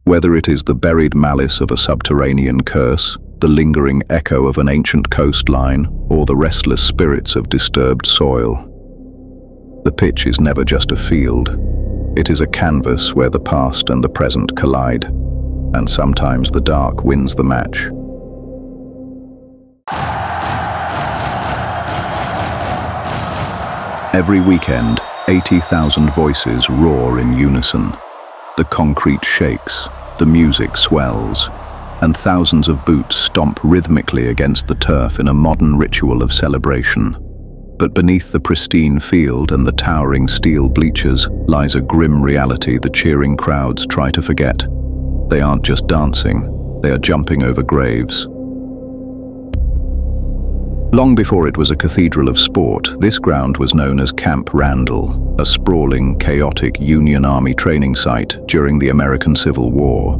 Whether it is the buried malice of a subterranean curse, the lingering echo of an ancient coastline, or the restless spirits of disturbed soil, the pitch is never just a field. It is a canvas where the past and the present collide, and sometimes the dark wins the match. Every weekend, 80,000 voices roar in unison. The concrete shakes, the music swells, and thousands of boots stomp rhythmically against the turf in a modern ritual of celebration. But beneath the pristine field and the towering steel bleachers lies a grim reality the cheering crowds try to forget. They aren't just dancing, they are jumping over graves. Long before it was a cathedral of sport, this ground was known as Camp Randall, a sprawling, chaotic Union Army training site during the American Civil War.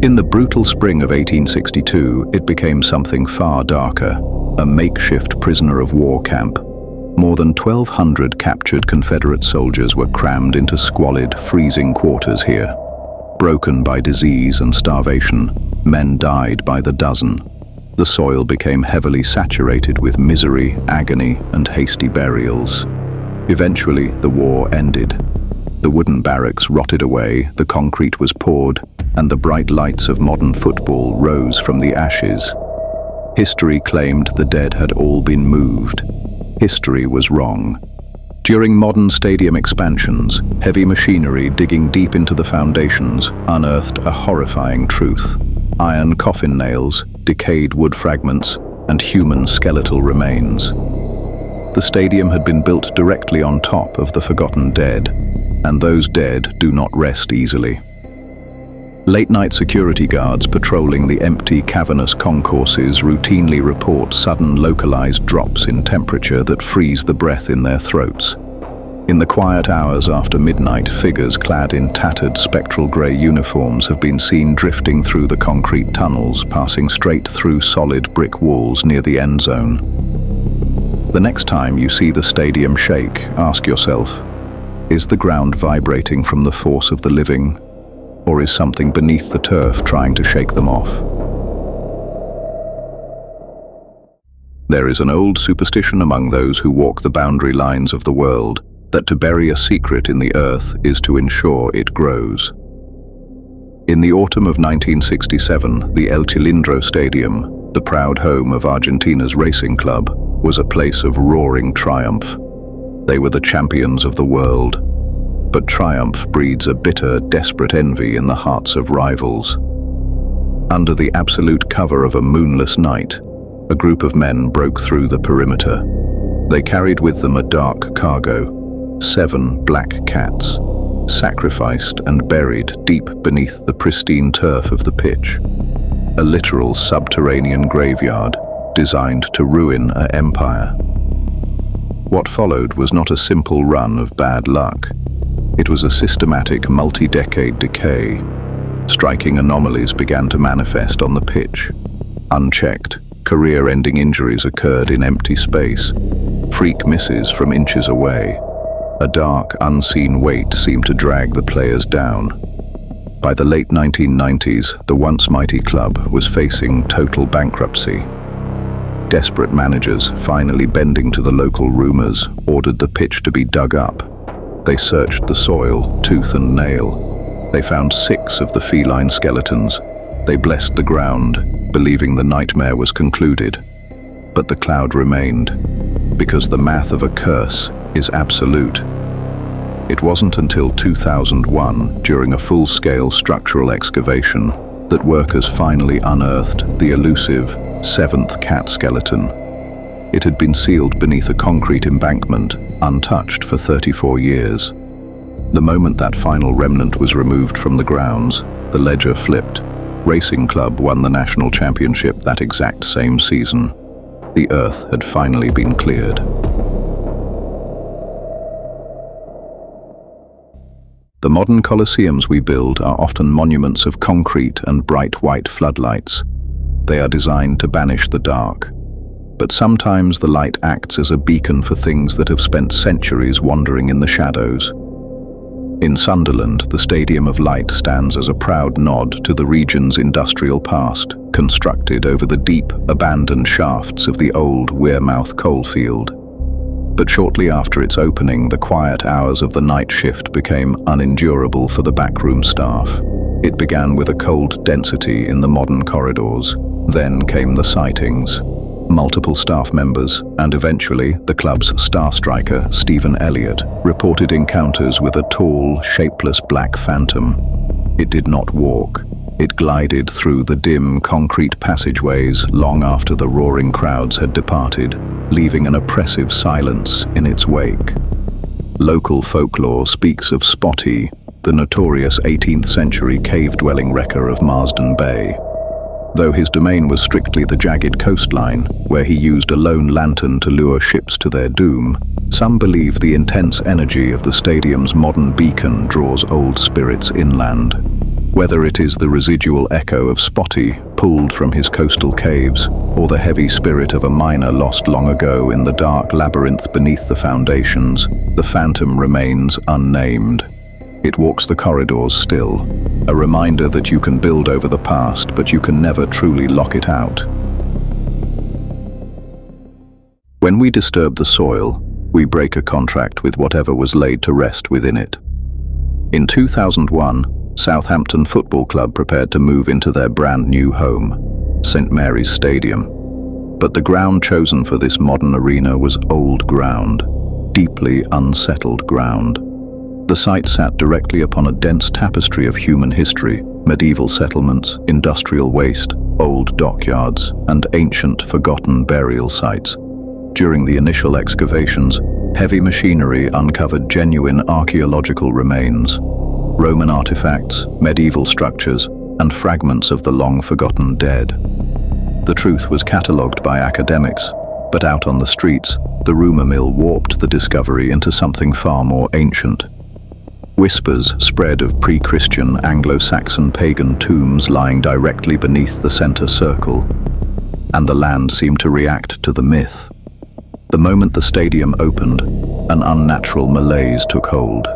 In the brutal spring of 1862, it became something far darker, a makeshift prisoner of war camp. More than 1,200 captured Confederate soldiers were crammed into squalid, freezing quarters here. Broken by disease and starvation, men died by the dozen. The soil became heavily saturated with misery, agony, and hasty burials. Eventually, the war ended. The wooden barracks rotted away, the concrete was poured, and the bright lights of modern football rose from the ashes. History claimed the dead had all been moved. History was wrong. During modern stadium expansions, heavy machinery digging deep into the foundations unearthed a horrifying truth. Iron coffin nails, decayed wood fragments, and human skeletal remains. The stadium had been built directly on top of the forgotten dead, and those dead do not rest easily. Late-night security guards patrolling the empty, cavernous concourses routinely report sudden localized drops in temperature that freeze the breath in their throats. In the quiet hours after midnight, figures clad in tattered spectral grey uniforms have been seen drifting through the concrete tunnels, passing straight through solid brick walls near the end zone. The next time you see the stadium shake, ask yourself, is the ground vibrating from the force of the living, or is something beneath the turf trying to shake them off? There is an old superstition among those who walk the boundary lines of the world that to bury a secret in the earth is to ensure it grows. In the autumn of 1967, the El Cilindro Stadium, the proud home of Argentina's racing club, was a place of roaring triumph. They were the champions of the world. But triumph breeds a bitter, desperate envy in the hearts of rivals. Under the absolute cover of a moonless night, a group of men broke through the perimeter. They carried with them a dark cargo, 7 black cats, sacrificed and buried deep beneath the pristine turf of the pitch. A literal subterranean graveyard designed to ruin an empire. What followed was not a simple run of bad luck. It was a systematic, multi-decade decay. Striking anomalies began to manifest on the pitch. Unchecked, career-ending injuries occurred in empty space. Freak misses from inches away. A dark, unseen weight seemed to drag the players down. By the late 1990s, the once mighty club was facing total bankruptcy. Desperate managers, finally bending to the local rumors, ordered the pitch to be dug up. They searched the soil, tooth and nail. They found 6 of the feline skeletons. They blessed the ground, believing the nightmare was concluded. But the cloud remained, because the math of a curse is absolute. It wasn't until 2001, during a full-scale structural excavation, that workers finally unearthed the elusive 7th cat skeleton. It had been sealed beneath a concrete embankment, untouched for 34 years. The moment that final remnant was removed from the grounds, the ledger flipped. Racing Club won the national championship that exact same season. The earth had finally been cleared. The modern coliseums we build are often monuments of concrete and bright white floodlights. They are designed to banish the dark. But sometimes the light acts as a beacon for things that have spent centuries wandering in the shadows. In Sunderland, the Stadium of Light stands as a proud nod to the region's industrial past, constructed over the deep, abandoned shafts of the old Wearmouth coalfield. But shortly after its opening, the quiet hours of the night shift became unendurable for the backroom staff. It began with a cold density in the modern corridors. Then came the sightings. Multiple staff members, and eventually the club's star striker, Stephen Elliott, reported encounters with a tall, shapeless black phantom. It did not walk. It glided through the dim concrete passageways long after the roaring crowds had departed, leaving an oppressive silence in its wake. Local folklore speaks of Spotty, the notorious 18th century cave-dwelling wrecker of Marsden Bay. Though his domain was strictly the jagged coastline, where he used a lone lantern to lure ships to their doom, some believe the intense energy of the stadium's modern beacon draws old spirits inland. Whether it is the residual echo of Spotty, pulled from his coastal caves, or the heavy spirit of a miner lost long ago in the dark labyrinth beneath the foundations, the phantom remains unnamed. It walks the corridors still, a reminder that you can build over the past, but you can never truly lock it out. When we disturb the soil, we break a contract with whatever was laid to rest within it. In 2001, Southampton Football Club prepared to move into their brand new home, St Mary's Stadium. But the ground chosen for this modern arena was old ground, deeply unsettled ground. The site sat directly upon a dense tapestry of human history, medieval settlements, industrial waste, old dockyards, and ancient forgotten burial sites. During the initial excavations, heavy machinery uncovered genuine archaeological remains, Roman artifacts, medieval structures, and fragments of the long-forgotten dead. The truth was catalogued by academics, but out on the streets, the rumor mill warped the discovery into something far more ancient. Whispers spread of pre-Christian Anglo-Saxon pagan tombs lying directly beneath the center circle, and the land seemed to react to the myth. The moment the stadium opened, an unnatural malaise took hold.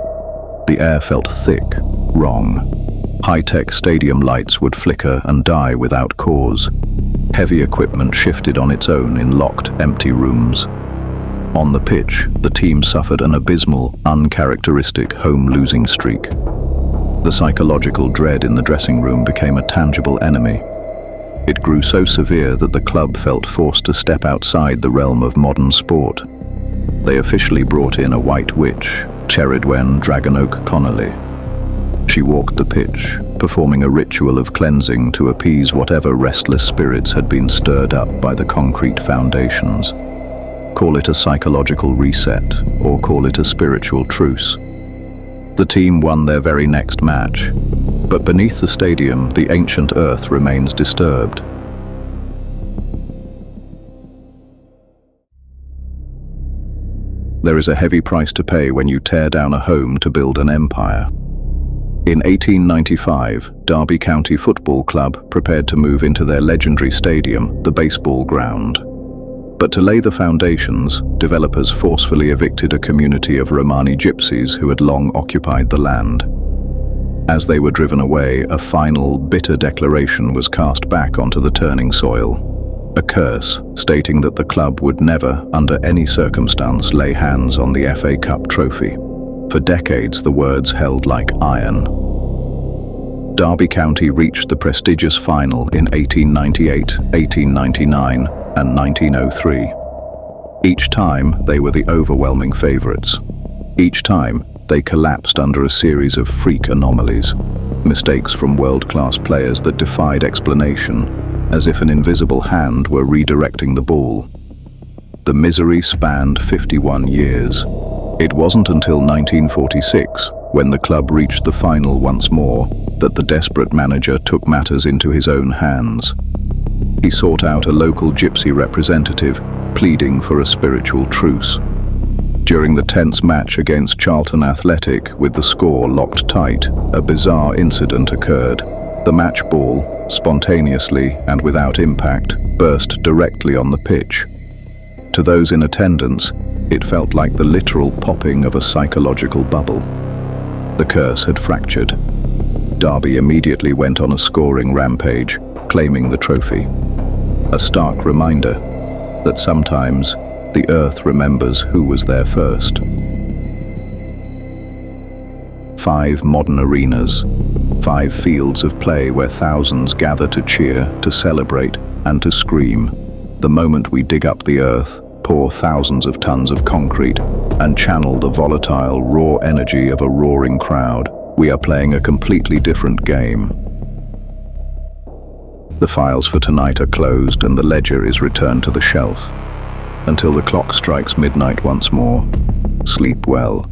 The air felt thick, wrong. High-tech stadium lights would flicker and die without cause. Heavy equipment shifted on its own in locked, empty rooms. On the pitch, the team suffered an abysmal, uncharacteristic home-losing streak. The psychological dread in the dressing room became a tangible enemy. It grew so severe that the club felt forced to step outside the realm of modern sport. They officially brought in a white witch, Cheridwen Dragonoak Connolly. She walked the pitch, performing a ritual of cleansing to appease whatever restless spirits had been stirred up by the concrete foundations. Call it a psychological reset, or call it a spiritual truce. The team won their very next match, but beneath the stadium, the ancient earth remains disturbed. There is a heavy price to pay when you tear down a home to build an empire. In 1895, Derby County Football Club prepared to move into their legendary stadium, the baseball ground. But to lay the foundations, developers forcefully evicted a community of Romani gypsies who had long occupied the land. As they were driven away, a final, bitter declaration was cast back onto the turning soil. A curse stating that the club would never, under any circumstance, lay hands on the FA Cup trophy. For decades, the words held like iron. Derby County reached the prestigious final in 1898, 1899, and 1903. Each time, they were the overwhelming favourites. Each time, they collapsed under a series of freak anomalies, mistakes from world-class players that defied explanation, as if an invisible hand were redirecting the ball. The misery spanned 51 years. It wasn't until 1946, when the club reached the final once more, that the desperate manager took matters into his own hands. He sought out a local gypsy representative, pleading for a spiritual truce. During the tense match against Charlton Athletic, with the score locked tight, a bizarre incident occurred. The match ball, spontaneously and without impact, burst directly on the pitch. To those in attendance, it felt like the literal popping of a psychological bubble. The curse had fractured. Darby immediately went on a scoring rampage, claiming the trophy. A stark reminder that sometimes the earth remembers who was there first. 5 modern arenas, 5 fields of play where thousands gather to cheer, to celebrate, and to scream. The moment we dig up the earth, pour thousands of tons of concrete, and channel the volatile, raw energy of a roaring crowd, we are playing a completely different game. The files for tonight are closed and the ledger is returned to the shelf. Until the clock strikes midnight once more, sleep well.